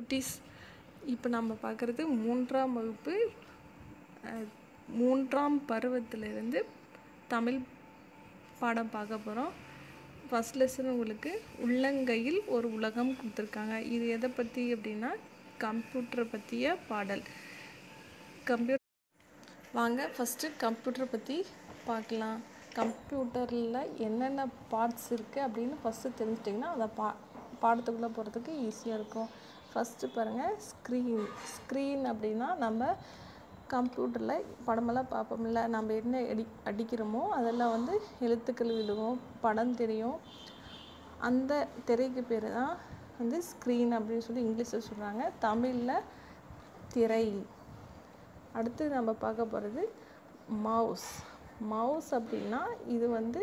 குட்டீஸ், இப்போ நம்ம பார்க்குறது 3ஆம் வகுப்பு 3ஆம் பருவத்திலிருந்து தமிழ் பாடம் பார்க்க போகிறோம். ஃபஸ்ட் லெசன் உங்களுக்கு உள்ளங்கையில் ஒரு உலகம் கொடுத்துருக்காங்க. இது எதை பற்றி அப்படின்னா கம்ப்யூட்டரை பற்றிய பாடல். வாங்க ஃபஸ்ட்டு கம்ப்யூட்டரை பற்றி பார்க்கலாம். கம்ப்யூட்டரில் என்னென்ன பார்ட்ஸ் இருக்குது அப்படின்னு ஃபஸ்ட்டு தெரிஞ்சிட்டிங்கன்னா அதை பாடத்துக்குள்ளே போகிறதுக்கு ஈஸியாக இருக்கும். ஃபஸ்ட்டு பாருங்கள், ஸ்க்ரீன் அப்படின்னா நம்ம கம்ப்யூட்டரில் படமெல்லாம் பார்ப்போம்ல, நம்ம என்ன அடிக்கிறோமோ அதெல்லாம் வந்து எழுத்துக்கள் விழுகும், படம் தெரியும். அந்த திரைக்கு பேர் தான் வந்து ஸ்க்ரீன் அப்படின்னு சொல்லி இங்கிலீஷில் சொல்கிறாங்க, தமிழில் திரை. அடுத்து நம்ம பார்க்க போகிறது மவுஸ் அப்படின்னா இது வந்து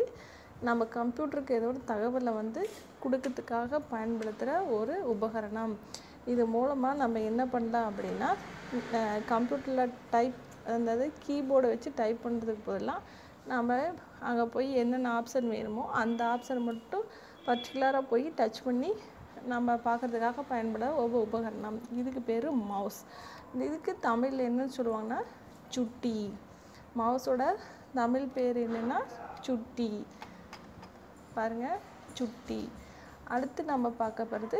நம்ம கம்ப்யூட்டருக்கு ஏதோ ஒரு தகவலை வந்து கொடுக்கறதுக்காக பயன்படுத்துகிற ஒரு உபகரணம். இது மூலமாக நம்ம என்ன பண்ணலாம் அப்படின்னா கம்ப்யூட்டரில் அதாவது கீபோர்டை வச்சு டைப் பண்ணுறதுக்கு பதிலாக நம்ம அங்கே போய் என்னென்ன ஆப்ஷன் வேணுமோ அந்த ஆப்ஷனை மட்டும் பர்டிகுலராக போய் டச் பண்ணி நம்ம பார்க்குறதுக்காக பயன்படுற ஒவ்வொரு உபகரணம். இதுக்கு பேர் மவுஸ். இதுக்கு தமிழில் என்னன்னு சொல்லுவாங்கன்னா சுட்டி. மவுஸோட தமிழ் பேர் என்னென்னா சுட்டி. பாருங்கள், சுட்டி. அடுத்து நம்ம பார்க்க போகிறது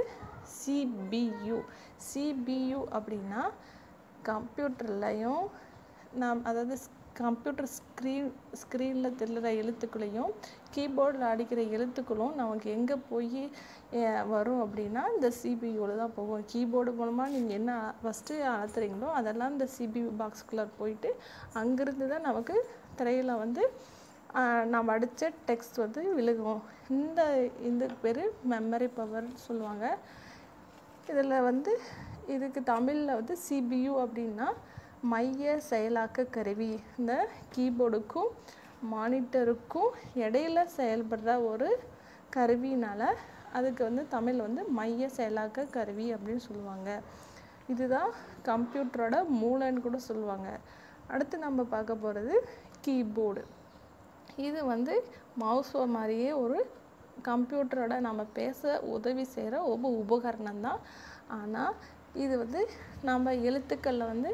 சிபியு அப்படின்னா கம்ப்யூட்டர்லையும் அதாவது கம்ப்யூட்டர் ஸ்க்ரீனில் தெரிகிற எழுத்துக்களையும் கீபோர்டில் அடிக்கிற எழுத்துக்களும் நமக்கு எங்கே போய் வரும் அப்படின்னா இந்த சிபியூவில் தான் போகும். கீபோர்டு மூலமாக நீங்கள் என்ன ஃபஸ்ட்டு அழுத்துறீங்களோ அதெல்லாம் இந்த சிபியு பாக்ஸ்குள்ளே போயிட்டு அங்கேருந்து தான் நமக்கு திரையில் வந்து நம்ம அடித்த டெக்ஸ்ட் வந்து விழுகும். இதுக்கு பேர் மெமரி பவர்னு சொல்லுவாங்க. இதில் வந்து இதுக்கு தமிழில் வந்து சிபியு அப்படின்னா மைய செயலாக்க கருவி. இந்த கீபோர்டுக்கும் மானிட்டருக்கும் இடையில செயல்படுற ஒரு கருவினால் அதுக்கு வந்து தமிழில் வந்து மைய செயலாக்க கருவி அப்படின்னு சொல்லுவாங்க. இதுதான் கம்ப்யூட்டரோட மூளைன்னு கூட சொல்லுவாங்க. அடுத்து நம்ம பார்க்க போகிறது கீபோர்டு. இது வந்து மவுஸ் மாதிரியே ஒரு கம்ப்யூட்டரோட நம்ம பேச உதவி செய்கிற ஒவ்வொரு உபகரணம் தான். ஆனால் இது வந்து நம்ம எழுத்துக்களில் வந்து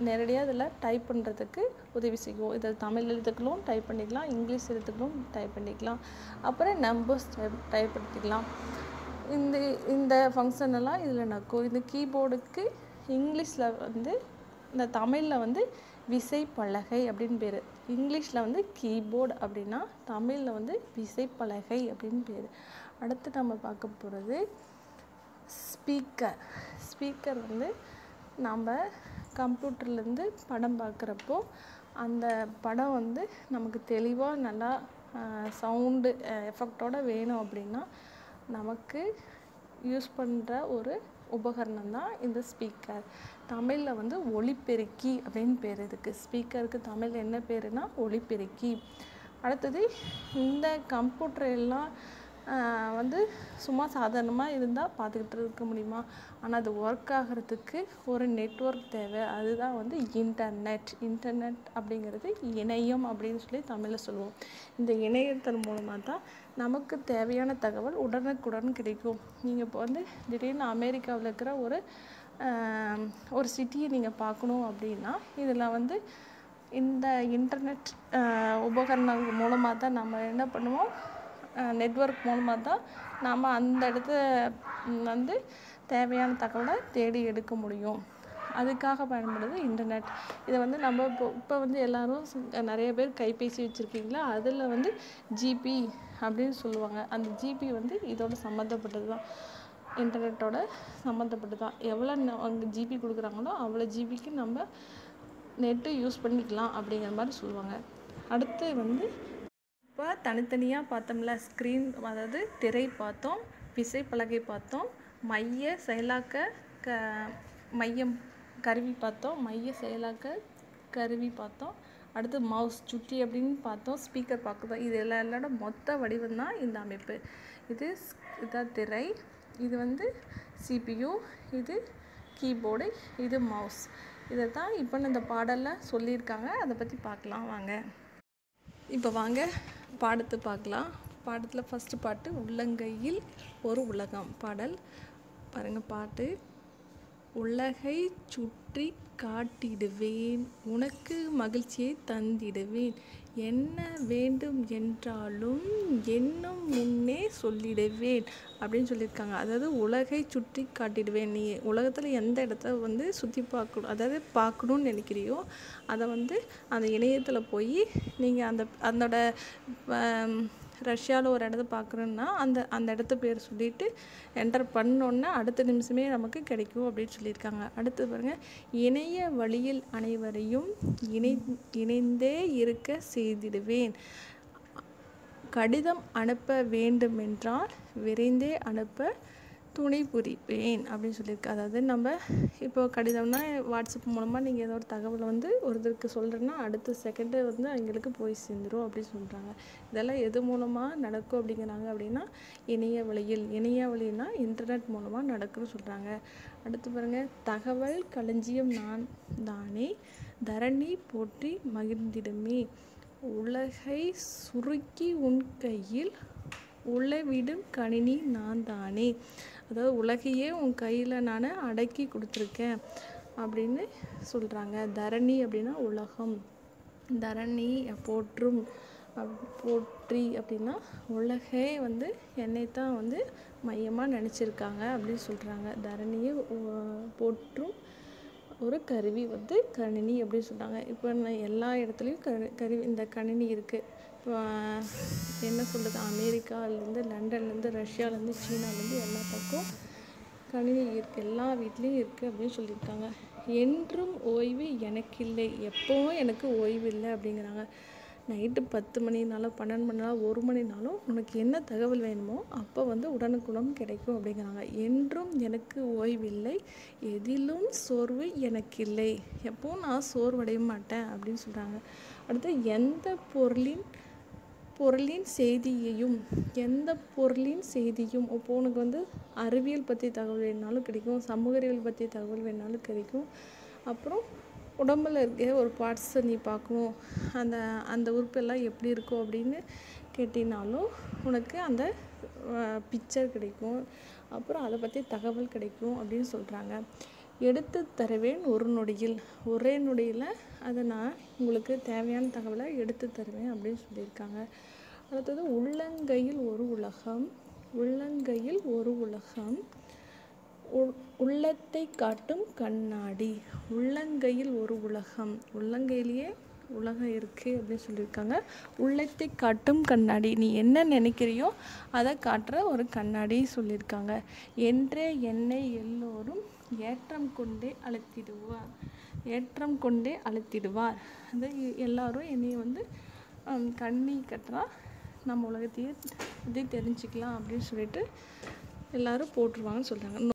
நேரடியாக இதில் டைப் பண்ணுறதுக்கு உதவி செய்யும். இதில் தமிழ் எழுத்துக்களும் டைப் பண்ணிக்கலாம், இங்கிலீஷ் எழுத்துக்களும் டைப் பண்ணிக்கலாம், அப்புறம் நம்பர்ஸ் டைப் பண்ணிக்கலாம். இந்த ஃபங்க்ஷன் எல்லாம் இதில் நடக்கும். இந்த கீபோர்டுக்கு இங்கிலீஷில் வந்து இந்த தமிழில் வந்து விசைப்பலகை அப்படின்னு பேர். இங்கிலீஷில் வந்து கீபோர்டு அப்படின்னா தமிழில் வந்து விசைப்பலகை அப்படின்னு பேர். அடுத்து நம்ம பார்க்க போகிறது ஸ்பீக்கர் வந்து நம்ம கம்ப்யூட்டர்லேருந்து படம் பார்க்குறப்போ அந்த படம் வந்து நமக்கு தெளிவாக நல்லா சவுண்டு எஃபெக்டோடு வேணும் அப்படின்னா நமக்கு யூஸ் பண்ணுற ஒரு உபகரணம் தான் இந்த ஸ்பீக்கர். தமிழில் வந்து ஒலிபெருக்கி அப்படின்னு பேர் இருக்குது. ஸ்பீக்கருக்கு தமிழ் என்ன பேருனா ஒலிபெருக்கி. அடுத்தது இந்த கம்ப்யூட்டர் எல்லாம் வந்து சும்மா சாதாரணமாக இருந்தால் பார்த்துக்கிட்டு இருக்க முடியுமா? ஆனால் அது ஒர்க் ஆகிறதுக்கு ஒரு நெட்வொர்க் தேவை. அதுதான் வந்து இன்டர்நெட் அப்படிங்கிறது இணையம் அப்படின்னு சொல்லி தமிழில் சொல்லுவோம். இந்த இணையத்தின் மூலமாக தான் நமக்கு தேவையான தகவல் உடனுக்குடன் கிடைக்கும். நீங்கள் இப்போ வந்து திடீர்னு அமெரிக்காவில் இருக்கிற ஒரு சிட்டியை நீங்கள் பார்க்கணும் அப்படின்னா இதில் வந்து இந்த இன்டர்நெட் உபகரணங்கள் மூலமாக தான் நம்ம என்ன பண்ணுவோம், நெட்வொர்க் மூலமாக தான் நம்ம அந்த இடத்த வந்து தேவையான தகவலை தேடி எடுக்க முடியும். அதுக்காக பயன்படுது இன்டர்நெட். இதை வந்து நம்ம இப்போ வந்து எல்லோரும் நிறைய பேர் கைபேசி வச்சுருக்கீங்களா, அதில் வந்து ஜிபி அப்படின்னு சொல்லுவாங்க. அந்த ஜிபி வந்து இதோட சம்மந்தப்பட்டது தான், இன்டர்நெட்டோட சம்மந்தப்பட்டது தான். எவ்வளோ அங்கே ஜிபி கொடுக்குறாங்களோ அவ்வளோ ஜிபிக்கு நம்ம நெட்டு யூஸ் பண்ணிக்கலாம் அப்படிங்கிற மாதிரி சொல்லுவாங்க. அடுத்து வந்து இப்போ தனித்தனியாக பார்த்தோம்ல, ஸ்க்ரீன் அதாவது திரை பார்த்தோம், விசைப்பலகை பார்த்தோம், மைய செயலாக்க மையம் கருவி பார்த்தோம், மைய செயலாக்க கருவி பார்த்தோம். அடுத்து மவுஸ் சுட்டி அப்படின்னு பார்த்தோம், ஸ்பீக்கர் பார்த்தோம். இது எல்லாரோட மொத்த வடிவம் தான் இந்த அமைப்பு. இதான் திரை, இது வந்து சிபியு, இது கீபோர்டு, இது மவுஸ். இதை தான் இப்போ இந்த பாடலில் சொல்லியிருக்காங்க. அதை பற்றி பார்க்கலாம் வாங்க. இப்போ வாங்க பாடத்தை பார்க்கலாம். பாடத்தில் ஃபஸ்ட்டு பாட்டு உள்ளங்கையில் ஒரு உலகம் பாடல். பாருங்க பாட்டு. உலகை சுற்றி காட்டிடுவேன், உனக்கு மகிழ்ச்சியை தந்திடுவேன், என்ன வேண்டும் என்றாலும் என்னும் முன்னே சொல்லிடுவேன் அப்படின்னு சொல்லியிருக்காங்க. அதாவது உலகை சுற்றி காட்டிடுவேன், நீ உலகத்தில் எந்த இடத்த வந்து சுற்றி பார்க்கணும், அதாவது பார்க்கணுன்னு நினைக்கிறியோ அதை வந்து அந்த இணையத்தில் போய் நீங்கள் அதோட ரஷ்யாவில் ஒரு இடத்த பார்க்குறோன்னா அந்த இடத்த பேர் சொல்லிவிட்டு என்டர் பண்ணோன்னா அடுத்த நிமிஷமே நமக்கு கிடைக்கும் அப்படின்னு சொல்லியிருக்காங்க. அடுத்து பாருங்கள், இணைய வழியில் அனைவரையும் இணைந்தே இருக்க செய்திடுவேன், கடிதம் அனுப்ப வேண்டுமென்றால் விரைந்தே அனுப்ப துணை புரிவேன் அப்படின்னு சொல்லியிருக்கு. அதாவது நம்ம இப்போ கடிதம்னா வாட்ஸ்அப் மூலமாக நீங்கள் ஏதோ ஒரு தகவலை வந்து ஒருத்தருக்கு சொல்கிறேன்னா அடுத்த செகண்டு வந்து அவங்களுக்கு போய் சேர்ந்துடும் அப்படின்னு சொல்கிறாங்க. இதெல்லாம் எது மூலமாக நடக்கும் அப்படிங்கிறாங்க அப்படின்னா இணைய வழினா இன்டர்நெட் மூலமாக நடக்குன்னு சொல்கிறாங்க. அடுத்து பாருங்கள், தகவல் களஞ்சியம் நான் தானே, தரணி போற்றி மகிழ்ந்திடுமே, உலகை சுருக்கி உன் கையில் உளவிடும் கணினி நான் தானே. அதாவது உலகையே உன் கையில் நான் அடக்கி கொடுத்துருக்கேன் அப்படின்னு சொல்கிறாங்க. தரணி அப்படின்னா உலகம், தரணி போற்றும் போற்றி அப்படின்னா உலகே வந்து என்னை தான் வந்து மையமாக நினச்சிருக்காங்க அப்படின்னு சொல்கிறாங்க. தரணியை போற்றும் ஒரு கருவி வந்து கணினி அப்படின்னு சொல்கிறாங்க. இப்போ எல்லா இடத்துலையும் கருவி இந்த கணினி இருக்குது. இப்போ என்ன சொல்கிறது, அமெரிக்காவிலேருந்து லண்டன்லேருந்து ரஷ்யாவிலேருந்து சீனாலேருந்து எல்லா பக்கம் கணினி இருக்குது, எல்லா வீட்லேயும் இருக்குது அப்படின்னு சொல்லியிருக்காங்க. என்றும் ஓய்வு எனக்கில்லை, எப்போவும் எனக்கு ஓய்வு இல்லை அப்படிங்கிறாங்க. நைட்டு 10 மணினாலும் 12 மணினாலும் 1 மணினாலும் உனக்கு என்ன தகவல் வேணுமோ அப்போ வந்து உடனுக்குடன் கிடைக்கும் அப்படிங்கிறாங்க. என்றும் எனக்கு ஓய்வில்லை, எதிலும் சோர்வு எனக்கில்லை, எப்போவும் நான் சோர்வடைய மாட்டேன் அப்படின்னு சொல்கிறாங்க. அடுத்து எந்த பொருளின் செய்தியையும் இப்போ உனக்கு வந்து அறிவியல் பற்றி தகவல் வேணுனாலும் கிடைக்கும், சமூக அறிவியல் பற்றி தகவல் வேணுனாலும் கிடைக்கும். அப்புறம் உடம்பில் இருக்க ஒரு பார்ட்ஸை நீ பார்க்கணும், அந்த உறுப்பெல்லாம் எப்படி இருக்கும் அப்படின்னு கேட்டினாலும் உனக்கு அந்த பிக்சர் கிடைக்கும், அப்புறம் அதை பற்றி தகவல் கிடைக்கும் அப்படின்னு சொல்கிறாங்க. எடுத்து தருவேன் ஒரே நொடியில் அதை நான் உங்களுக்கு தேவையான தகவலை எடுத்து தருவேன் அப்படின்னு சொல்லியிருக்காங்க. அடுத்தது உள்ளங்கையில் ஒரு உலகம், உள்ளத்தை காட்டும் கண்ணாடி. உள்ளங்கையில் ஒரு உலகம், உள்ளங்கையிலேயே உலகம் இருக்குது அப்படின்னு சொல்லியிருக்காங்க. உள்ளத்தை காட்டும் கண்ணாடி, நீ என்ன நினைக்கிறியோ அதை காட்டுற ஒரு கண்ணாடி சொல்லியிருக்காங்க. என்றே என்னை எல்லோரும் ஏற்றம் கொண்டே அழுத்திடுவார். அது எல்லாரும் என்னைய வந்து கண்ணி கட்டுறா, நம்ம உலகத்தையே பற்றி தெரிஞ்சுக்கலாம் அப்படின்னு சொல்லிட்டு எல்லாரும் போட்டுருவாங்கன்னு சொல்கிறாங்க.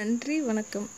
நன்றி, வணக்கம்.